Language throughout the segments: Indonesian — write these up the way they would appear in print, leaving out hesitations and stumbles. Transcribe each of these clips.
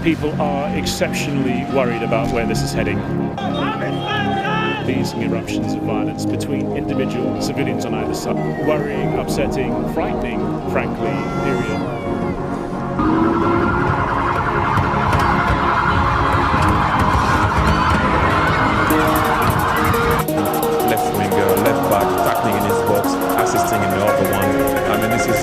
People are exceptionally worried about where this is heading. These eruptions of violence between individual civilians on either side. Worrying, upsetting, frightening, frankly, period. Left winger, left back, tackling in his box, assisting in the other one. I mean, this is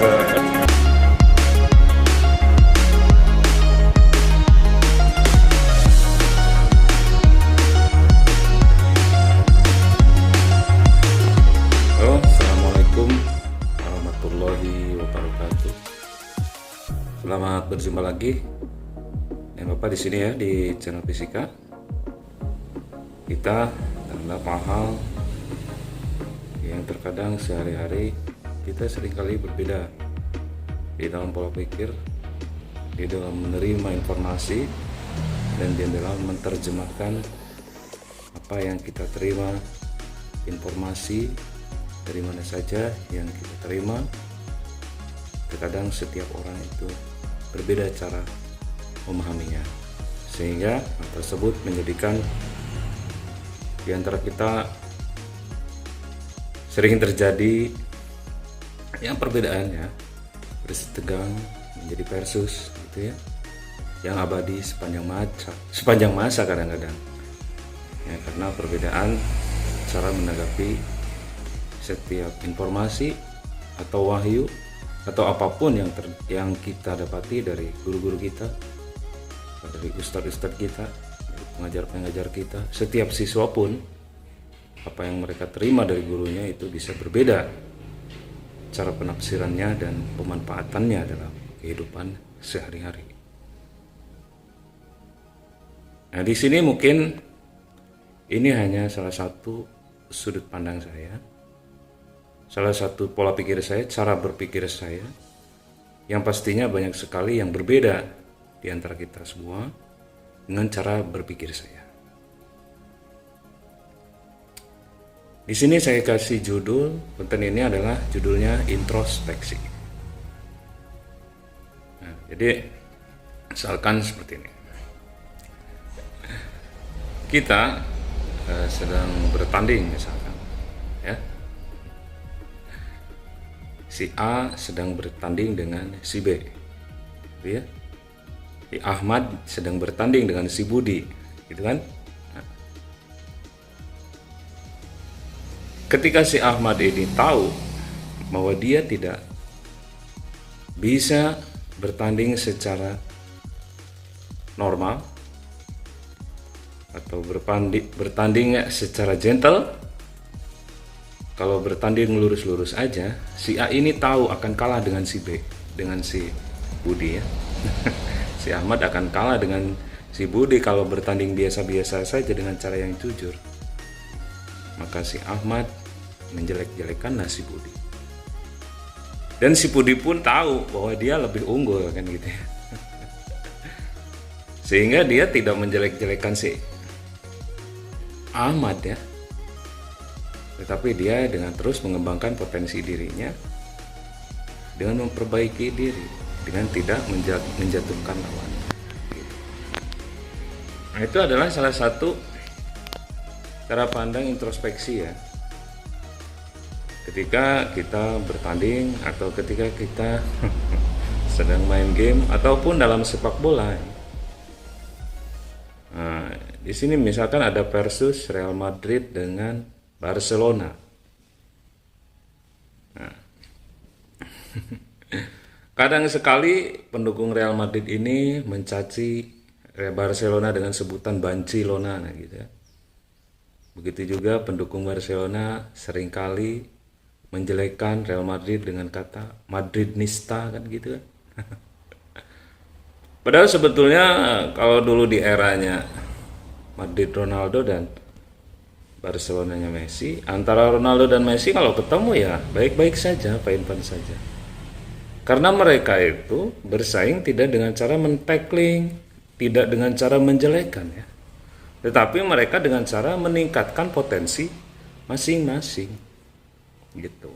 Assalamualaikum warahmatullahi wabarakatuh. Selamat berjumpa lagi dengan Bapak di sini ya di channel Fisika. Kita dalam beberapa hal yang terkadang sehari-hari kita seringkali berbeda di dalam pola pikir, di dalam menerima informasi, dan di dalam menerjemahkan apa yang kita terima, informasi dari mana saja yang kita terima. Terkadang setiap orang itu berbeda cara memahaminya, sehingga hal tersebut menjadikan di antara kita sering terjadi yang perbedaannya bersetegang menjadi versus gitu ya, yang abadi sepanjang masa kadang-kadang ya, karena perbedaan cara menanggapi setiap informasi atau wahyu atau apapun yang kita dapati dari guru-guru kita, dari ustadz-ustadz kita, dari pengajar-pengajar kita. Setiap siswa pun apa yang mereka terima dari gurunya itu bisa berbeda cara penafsirannya dan pemanfaatannya dalam kehidupan sehari-hari. Nah, di sini mungkin ini hanya salah satu sudut pandang saya, salah satu pola pikir saya, cara berpikir saya, yang pastinya banyak sekali yang berbeda di antara kita semua dengan cara berpikir saya. Di sini saya kasih judul konten ini adalah judulnya introspeksi. Nah, jadi misalkan seperti ini, kita sedang bertanding misalkan, ya. Si A sedang bertanding dengan si B, gitu ya. Si Ahmad sedang bertanding dengan si Budi, gitu kan? Nah, ketika si Ahmad ini tahu bahwa dia tidak bisa bertanding secara normal atau bertanding secara gentle, kalau bertanding lurus-lurus aja, si A ini tahu akan kalah dengan si B, dengan si Budi ya. Si Ahmad akan kalah dengan si Budi kalau bertanding biasa-biasa saja dengan cara yang jujur. Maka si Ahmad menjelek-jelekan si Budi. Dan si Budi pun tahu bahwa dia lebih unggul kan gitu ya. Sehingga dia tidak menjelek-jelekan si Ahmad ya. Tetapi dia dengan terus mengembangkan potensi dirinya dengan memperbaiki diri, dengan tidak menjatuhkan lawan. Nah, itu adalah salah satu cara pandang introspeksi ya. Ketika kita bertanding atau ketika kita sedang main game ataupun dalam sepak bola. Nah, di sini misalkan ada versus Real Madrid dengan Barcelona. Nah, kadang sekali pendukung Real Madrid ini mencaci Barcelona dengan sebutan Bancilona, nah gitu ya. Begitu juga pendukung Barcelona seringkali menjelekkan Real Madrid dengan kata Madridnista kan gitu kan. Padahal sebetulnya kalau dulu di eranya Madrid Ronaldo dan Barcelonanya Messi, antara Ronaldo dan Messi kalau ketemu ya baik-baik saja, fine-fine saja. Karena mereka itu bersaing tidak dengan cara men-tackling, tidak dengan cara menjelekkan ya. Tetapi mereka dengan cara meningkatkan potensi masing-masing gitu.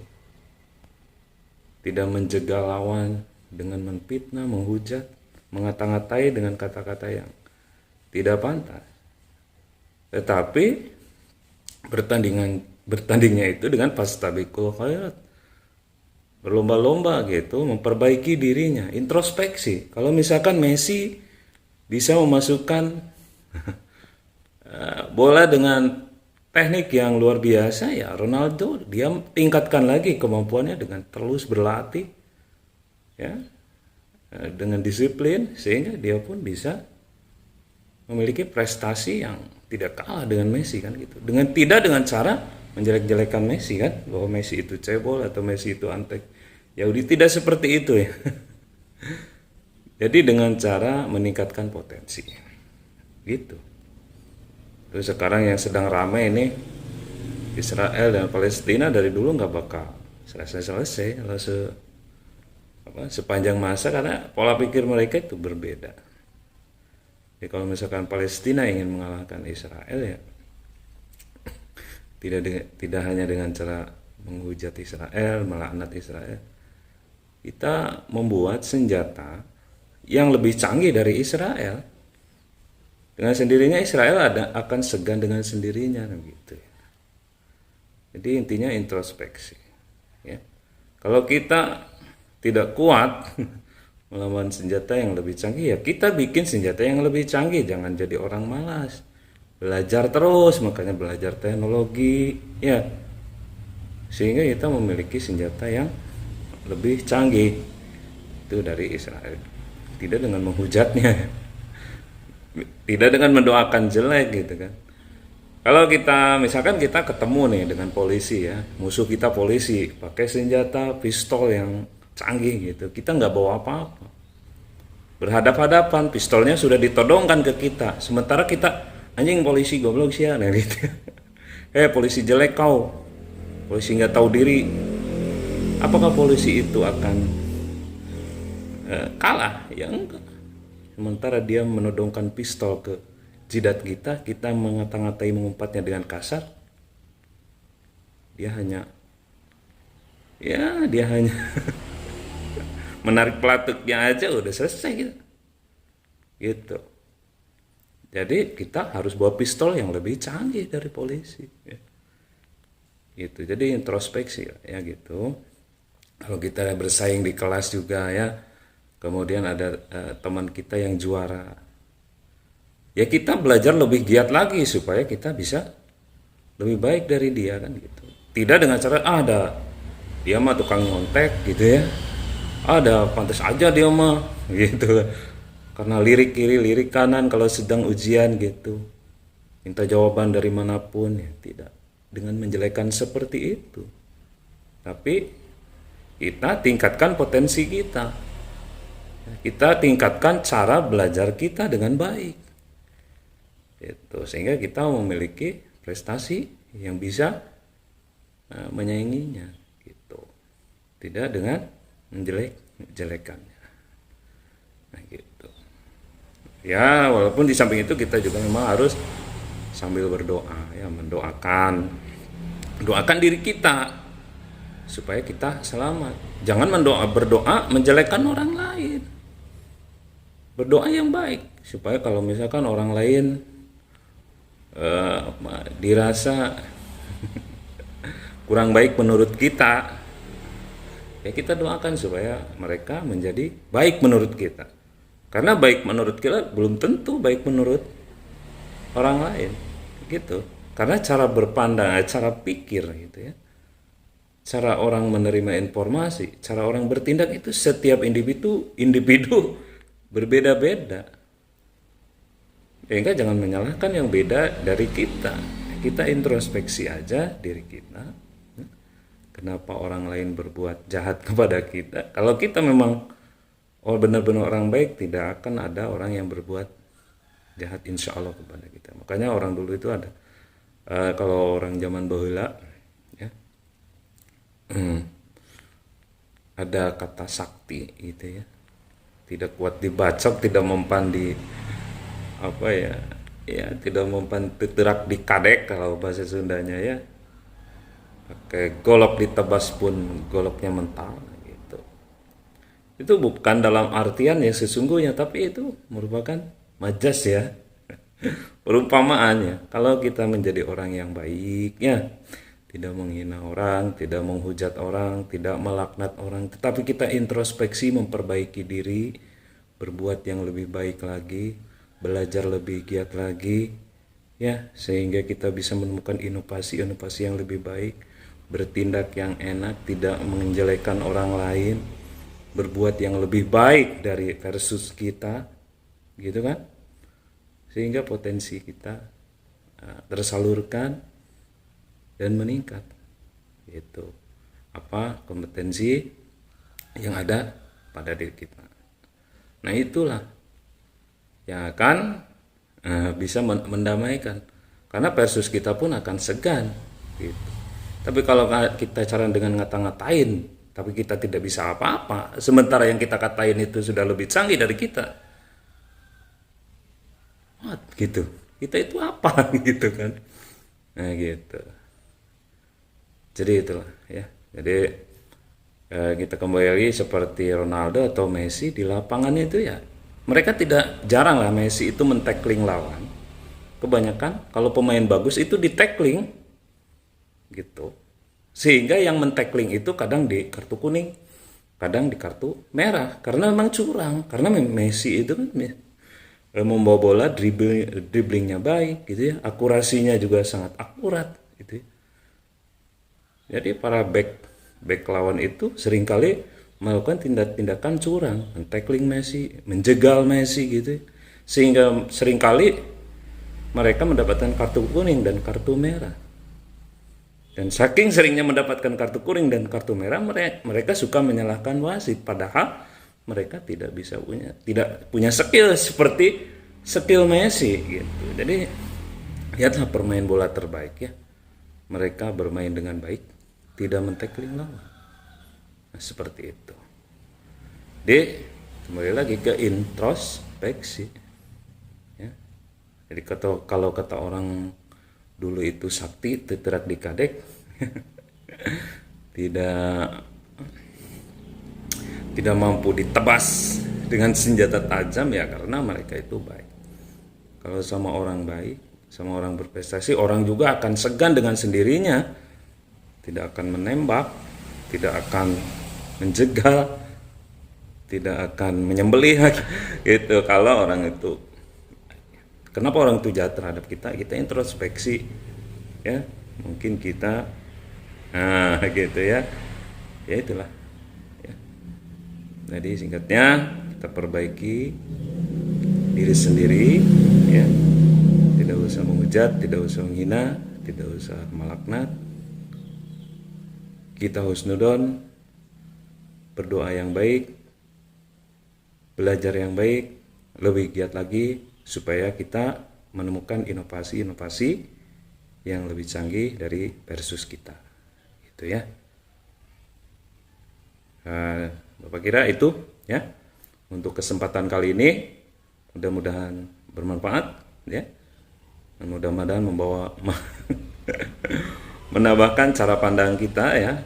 Tidak menjegal lawan dengan menfitnah, menghujat, mengata-ngatai dengan kata-kata yang tidak pantas. Tetapi bertandingnya itu dengan fastabiqul khairat, berlomba-lomba gitu, memperbaiki dirinya, introspeksi. Kalau misalkan Messi bisa memasukkan bola dengan teknik yang luar biasa, ya Ronaldo dia tingkatkan lagi kemampuannya dengan terus berlatih, ya, dengan disiplin, sehingga dia pun bisa memiliki prestasi yang tidak kalah dengan Messi kan gitu. Tidak dengan cara menjelek-jelekan Messi kan, bahwa Messi itu cebol atau Messi itu antek. Ya udah, tidak seperti itu ya. Jadi dengan cara meningkatkan potensi. Gitu. Terus sekarang yang sedang ramai ini Israel dan Palestina, dari dulu nggak bakal selesai kalau sepanjang masa, karena pola pikir mereka itu berbeda. Jadi kalau misalkan Palestina ingin mengalahkan Israel, ya tidak hanya dengan cara menghujat Israel, melaknat Israel, kita membuat senjata yang lebih canggih dari Israel. Dengan sendirinya Israel akan segan dengan sendirinya gitu. Jadi intinya introspeksi. Ya. Kalau kita tidak kuat melawan senjata yang lebih canggih, ya kita bikin senjata yang lebih canggih. Jangan jadi orang malas. Belajar terus, makanya belajar teknologi, ya. Sehingga kita memiliki senjata yang lebih canggih itu dari Israel. Tidak dengan menghujatnya, tidak dengan mendoakan jelek gitu kan. Kalau kita misalkan kita ketemu nih dengan polisi, ya, musuh kita polisi pakai senjata pistol yang canggih gitu, kita nggak bawa apa-apa, berhadap-hadapan, pistolnya sudah ditodongkan ke kita, sementara kita anjing polisi goblok sih ya, nah gitu. Polisi jelek kau, polisi nggak tahu diri. Apakah polisi itu akan kalah? Ya enggak. Sementara dia menodongkan pistol ke jidat kita, kita mengata-ngatai, mengumpatnya dengan kasar, dia hanya menarik pelatuknya aja udah selesai gitu. Jadi kita harus bawa pistol yang lebih canggih dari polisi, ya. Gitu. Jadi introspeksi ya gitu. Kalau kita bersaing di kelas juga, ya, kemudian ada teman kita yang juara, ya kita belajar lebih giat lagi supaya kita bisa lebih baik dari dia kan gitu. Tidak dengan cara dia mah tukang nyontek gitu ya, pantas aja dia mah gitu, karena lirik kiri lirik kanan kalau sedang ujian gitu, minta jawaban dari manapun, ya tidak dengan menjelekan seperti itu. Tapi kita tingkatkan potensi kita, kita tingkatkan cara belajar kita dengan baik gitu, sehingga kita memiliki prestasi yang bisa menyainginya gitu, tidak dengan menjelek-jelekannya. Nah gitu ya. Walaupun di samping itu kita juga memang harus sambil berdoa, ya, mendoakan diri kita supaya kita selamat. Jangan berdoa menjelekkan orang lain. Berdoa yang baik supaya kalau misalkan orang lain dirasa kurang baik menurut kita, ya kita doakan supaya mereka menjadi baik menurut kita. Karena baik menurut kita belum tentu baik menurut orang lain gitu. Karena cara berpandang, cara pikir gitu ya, cara orang menerima informasi, cara orang bertindak itu setiap individu berbeda-beda. Sehingga jangan menyalahkan yang beda dari kita. Kita introspeksi aja diri kita. Kenapa orang lain berbuat jahat kepada kita? Kalau kita memang benar-benar orang baik, tidak akan ada orang yang berbuat jahat insya Allah kepada kita. Makanya orang dulu itu ada, kalau orang zaman baheula, ya, ada kata sakti gitu ya, tidak kuat dibacok, tidak mempan di tidak mempan teterak di kadek kalau bahasa Sundanya, ya, pakai golok ditebas pun goloknya mental gitu. Itu bukan dalam artian yang sesungguhnya, tapi itu merupakan majas ya. Perumpamaannya, kalau kita menjadi orang yang baik ya, tidak menghina orang, tidak menghujat orang, tidak melaknat orang, tetapi kita introspeksi, memperbaiki diri, berbuat yang lebih baik lagi, belajar lebih giat lagi ya, sehingga kita bisa menemukan inovasi-inovasi yang lebih baik, bertindak yang enak, tidak menjelekkan orang lain, berbuat yang lebih baik dari versus kita, gitu kan, sehingga potensi kita tersalurkan dan meningkat. Itu apa kompetensi yang ada pada diri kita. Nah itulah yang akan bisa mendamaikan, karena versus kita pun akan segan gitu. Tapi kalau kita cara dengan ngata-ngatain, tapi kita tidak bisa apa-apa, sementara yang kita katain itu sudah lebih canggih dari kita, gitu, kita itu apa gitu kan. Nah gitu, jadi itulah ya. Jadi kita kembali seperti Ronaldo atau Messi di lapangan itu ya, mereka tidak jarang lah Messi itu men-tackling lawan. Kebanyakan kalau pemain bagus itu di-tackling gitu. Sehingga yang men-tackling itu kadang di kartu kuning, kadang di kartu merah, karena memang curang. Karena Messi itu kan membawa bola, dribblingnya baik gitu ya, akurasinya juga sangat akurat gitu ya. Jadi para back lawan itu seringkali melakukan tindakan curang, men-tackling Messi, menjegal Messi gitu ya. Sehingga seringkali mereka mendapatkan kartu kuning dan kartu merah. Dan saking seringnya mendapatkan kartu kuning dan kartu merah, mereka suka menyalahkan wasit, padahal mereka tidak punya skill seperti skill Messi gitu. Jadi lihatlah permain bola terbaik ya. Mereka bermain dengan baik, tidak men-tackling lawan. Nah, seperti itu. Kembali lagi ke introspeksi. Ya. Jadi kalau kata orang dulu itu sakti teterak dikadek, tidak mampu ditebas dengan senjata tajam ya, karena mereka itu baik. Kalau sama orang baik, sama orang berprestasi, orang juga akan segan dengan sendirinya, tidak akan menembak, tidak akan menjegal, tidak akan menyembelih gitu. Kalau orang itu, kenapa orang itu jahat terhadap kita? Kita introspeksi, ya. Mungkin kita, gitu ya. Ya itulah. Ya. Jadi singkatnya kita perbaiki diri sendiri, ya. Tidak usah menghujat, tidak usah menghina, tidak usah melaknat. Kita husnudon, berdoa yang baik, belajar yang baik, lebih giat lagi, supaya kita menemukan inovasi-inovasi yang lebih canggih dari versus kita, gitu ya. Bapak kira itu ya untuk kesempatan kali ini, mudah-mudahan bermanfaat ya, dan mudah-mudahan membawa menambahkan cara pandang kita ya,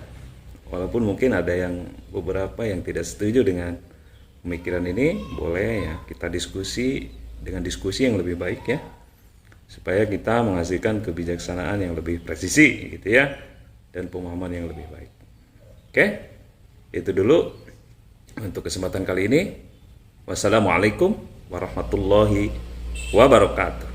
walaupun mungkin ada yang beberapa yang tidak setuju dengan pemikiran ini, boleh ya kita diskusi dengan diskusi yang lebih baik ya, supaya kita menghasilkan kebijaksanaan yang lebih presisi gitu ya, dan pemahaman yang lebih baik. Oke, itu dulu untuk kesempatan kali ini. Wassalamualaikum warahmatullahi wabarakatuh.